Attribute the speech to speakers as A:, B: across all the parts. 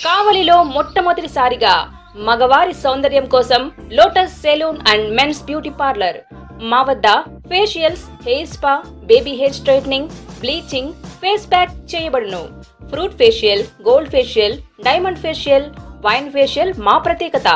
A: కావలిలో మొట్టమొదటిసారిగా మగవారి సౌందర్యం కోసం Lotus salon and men's beauty parlour. మా వద్ద facials, hair spa, baby hair straightening, bleaching, face pack చేయబడును. Fruit facial, gold facial, diamond facial, wine facial మా ప్రత్యేకత.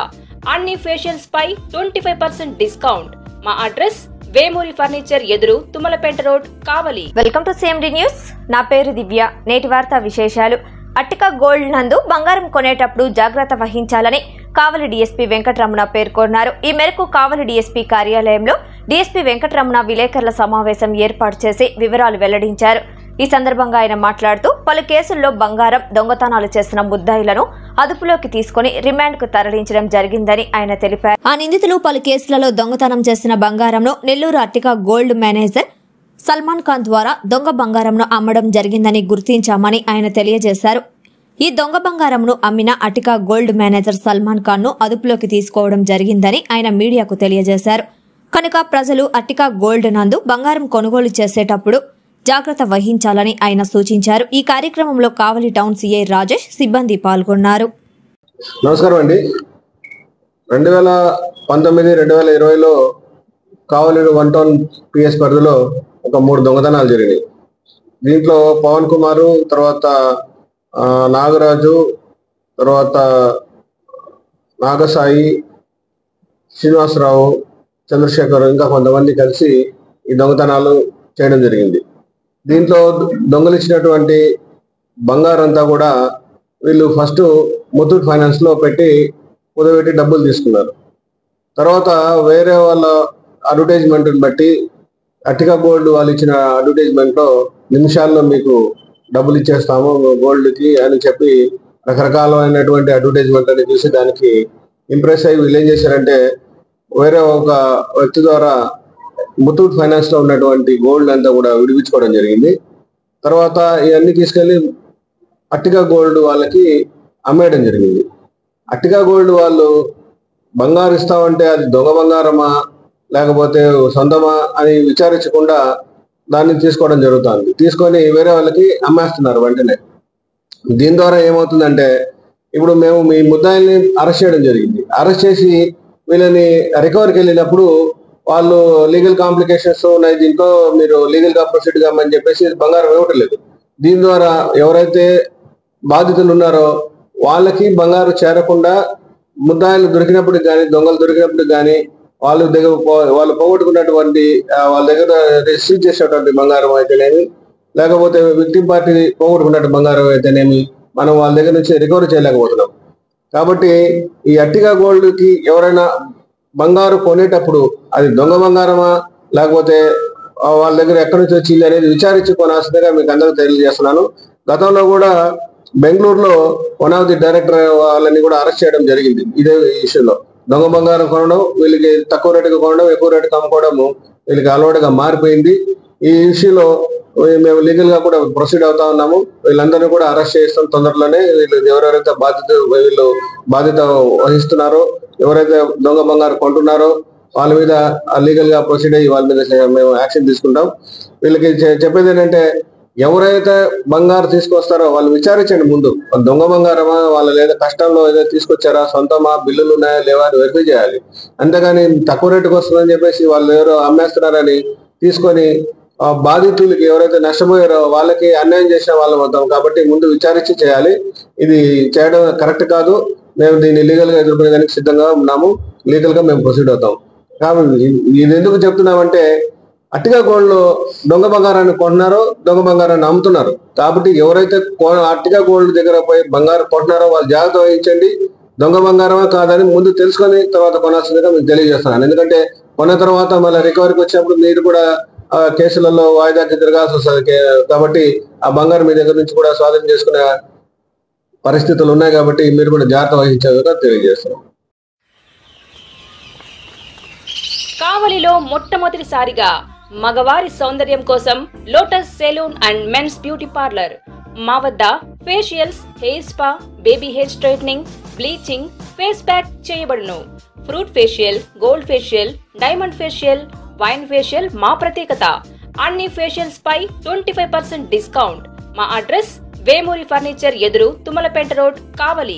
A: అన్ని ఫేషియల్స్ పై 25% డిస్కౌంట్. మా అడ్రస్ వేమూరి ఫర్నిచర్ ఎదురు, Tummalapeta road, Kavali.
B: Welcome to CMD news. నా పేరు దివ్య. నేటి వార్తా విశేషాలు. అట్టికా గోల్డ్ నందు బంగారం కొనేటప్పుడు జాగ్రత్త వహించాలని కావలి డీఎస్పీ వెంకటరమణ పేర్కొన్నారు. ఈ మేరకు కావలి డీఎస్పీ కార్యాలయంలో డీఎస్పీ వెంకటరమణ విలేకరుల సమావేశం ఏర్పాటు చేసి వివరాలు వెల్లడించారు. ఈ సందర్భంగా ఆయన మాట్లాడుతూ పలు కేసుల్లో బంగారం దొంగతనాలు చేసిన ముద్దాయిలను అదుపులోకి తీసుకుని రిమాండ్కు తరలించడం జరిగిందని ఆయన తెలిపారు. ఆ నిందితులు పలు కేసులలో దొంగతనం చేసిన బంగారంను నెల్లూరు అట్టికా గోల్డ్ మేనేజర్ సల్మాన్ ఖాన్ ద్వారా దొంగ బంగారంను అమ్మడం జరిగిందని గుర్తించామని ఆయన తెలియజేశారు. ఈ దొంగ బంగారంను అమ్మిన అట్టికా గోల్డ్ మేనేజర్ సల్మాన్ ఖాన్ ను అదుపులోకి తీసుకోవడం జరిగిందని ఆయన మీడియాకు తెలియజేశారు. కనుక ప్రజలు అట్టికా గోల్డ్ నందు బంగారం కొనుగోలు చేసేటప్పుడు జాగ్రత్త వహించాలని ఆయన సూచించారు. ఈ కార్యక్రమంలో కావలి టౌన్ సిఐ రాజేష్, సిబ్బంది పాల్గొన్నారు.
C: నమస్కారం అండి. 2019-2020లో కావలి 1 టౌన్ PS పరిధిలో ఒక 3 దొంగతనాలు జరిగినాయి. దీంట్లో పవన్ కుమారు, తర్వాత నాగరాజు, తర్వాత నాగసాయి, శ్రీనివాసరావు, చంద్రశేఖర్, ఇంకా కొంతమంది కలిసి ఈ దొంగతనాలు చేయడం జరిగింది. దీంట్లో దొంగలిచ్చినటువంటి బంగారంతా కూడా వీళ్ళు ఫస్ట్ ముత్తూట్ ఫైనాన్స్లో పెట్టి కుదబెట్టి డబ్బులు తీసుకున్నారు. తర్వాత వేరే వాళ్ళ అడ్వర్టైజ్మెంట్ని బట్టి అట్టికా గోల్డ్ వాళ్ళు ఇచ్చిన అడ్వర్టైజ్మెంట్లో నిమిషాల్లో మీకు డబ్బులు ఇచ్చేస్తాము గోల్డ్కి అని చెప్పి రకరకాలైనటువంటి అడ్వర్టైజ్మెంట్ అని చూసి దానికి ఇంప్రెస్ అయ్యి వీళ్ళు ఏం చేశారంటే వేరే ఒక వ్యక్తి ద్వారా ముత్తూట్ ఫైనాన్స్లో ఉన్నటువంటి గోల్డ్ అంతా కూడా విడిపించుకోవడం జరిగింది. తర్వాత ఇవన్నీ తీసుకెళ్ళి అట్టికా గోల్డ్ వాళ్ళకి అమ్మేయడం జరిగింది. అట్టికా గోల్డ్ వాళ్ళు బంగారు ఇస్తామంటే అది దొంగ బంగారమా లేకపోతే సొంతమా అని విచారించకుండా దాన్ని తీసుకోవడం జరుగుతుంది. తీసుకొని వేరే వాళ్ళకి అమ్మేస్తున్నారు వెంటనే. దీని ద్వారా ఏమవుతుందంటే ఇప్పుడు మేము మీ ముద్దాయిల్ని అరెస్ట్ చేయడం జరిగింది. అరెస్ట్ చేసి వీళ్ళని రికవరీకి వెళ్ళినప్పుడు వాళ్ళు లీగల్ కాంప్లికేషన్స్ ఉన్నాయి, దీంట్లో మీరు లీగల్గా ప్రొసీడ్ కామని చెప్పేసి బంగారం ఇవ్వటం లేదు. దీని ద్వారా ఎవరైతే బాధితులు ఉన్నారో వాళ్ళకి బంగారు చేరకుండా ముద్దాయిలు దొరికినప్పుడు కానీ దొంగలు దొరికినప్పుడు కానీ వాళ్ళు పోగొట్టుకున్నటువంటి వాళ్ళ దగ్గర సీజ్ చేసేటువంటి బంగారం అయితేనేమి లేకపోతే విక్టిమ్ పార్టీ పోగొట్టుకున్నట్టు బంగారం అయితేనేమి మనం వాళ్ళ దగ్గర నుంచి రికవరీ చేయలేకపోతున్నాం. కాబట్టి ఈ అట్టికా గోల్డ్కి ఎవరైనా బంగారు కొనేటప్పుడు అది దొంగ బంగారమా లేకపోతే వాళ్ళ దగ్గర ఎక్కడి నుంచి వచ్చింది అనేది విచారించి కొనాల్సిందిగా మీకు అందరికీ తెలియజేస్తున్నాను. గతంలో కూడా బెంగళూరులో వన్ ఆఫ్ ది డైరెక్టర్ వాళ్ళని కూడా అరెస్ట్ చేయడం జరిగింది ఇదే ఇష్యూలో. దొంగ బంగారం కొనడం, వీళ్ళకి తక్కువ రేటుకి కొనడం, ఎక్కువ రేటుకి అమ్ముకోవడము వీళ్ళకి అలవాటుగా మారిపోయింది. ఈ ఇష్యూలో మేము లీగల్ గా కూడా ప్రొసీడ్ అవుతా ఉన్నాము. వీళ్ళందరినీ కూడా అరెస్ట్ చేస్తాం తొందరలోనే. వీళ్ళు ఎవరెవరైతే వీళ్ళు బాధ్యత వహిస్తున్నారో, ఎవరైతే దొంగ బంగారం కొంటున్నారో వాళ్ళ మీద లీగల్ గా ప్రొసీడ్ అయ్యి వాళ్ళ మీద మేము యాక్షన్ తీసుకుంటాం. వీళ్ళకి చెప్పేది ఏంటంటే ఎవరైతే బంగారు తీసుకొస్తారో వాళ్ళు విచారించండి ముందు, దొంగ బంగారమా వాళ్ళ లేదా కష్టంలో ఏదో తీసుకొచ్చారా, సొంతమా, బిల్లులు ఉన్నాయా లేవా అని వెరిఫై చేయాలి. అంతేగాని తక్కువ రేటుకి వస్తుందని చెప్పేసి వాళ్ళు ఎవరో అమ్మేస్తున్నారని తీసుకొని బాధితులకి ఎవరైతే నష్టపోయారో వాళ్ళకి అన్యాయం చేసిన వాళ్ళం అవుతాం. కాబట్టి ముందు విచారించి చేయాలి. ఇది చేయడం కరెక్ట్ కాదు. మేము దీన్ని లీగల్ గా ఎదుర్కొనేదానికి సిద్ధంగా ఉన్నాము. లీగల్ గా మేము ప్రొసీడ్ అవుతాం. కాబట్టి ఇది ఎందుకు చెప్తున్నామంటే అట్టికా గోల్డ్ లో దొంగ బంగారాన్ని కొంటున్నారో దొంగ బంగారాన్ని అమ్ముతున్నారు. కాబట్టి ఎవరైతే అట్టికా గోల్డ్ దగ్గర పోయి బంగారం కొంటున్నారో వాళ్ళు జాగ్రత్త వహించండి. దొంగ బంగారమా కాదని ముందు తెలుసుకొని తర్వాత కొనాల్సిందిగా మీకు తెలియజేస్తున్నాను. ఎందుకంటే కొన్న తర్వాత మళ్ళీ రికవరీకి వచ్చినప్పుడు మీరు కూడా కేసులలో వాయిదాకి తిరగాల్సి వస్తుంది. కాబట్టి ఆ బంగారం మీ దగ్గర నుంచి కూడా స్వాధీనం చేసుకునే పరిస్థితులు ఉన్నాయి. కాబట్టి మీరు కూడా జాగ్రత్త వహించేందుకు తెలియజేస్తున్నాం.
A: కావలిలో మొట్టమొదటిసారిగా మగవారి సౌందర్యం కోసం Lotus salon and men's beauty parlour. మా వద్ద facials, hair spa, baby hair straightening, bleaching, face pack చేయబడును. Fruit facial, gold facial, diamond facial, wine facial మా ప్రత్యేకత. అన్ని ఫేషియల్స్ పై 25% డిస్కౌంట్. మా అడ్రస్ వేమూరి ఫర్నిచర్ ఎదురు తుమ్మలపేట రోడ్, కావలి.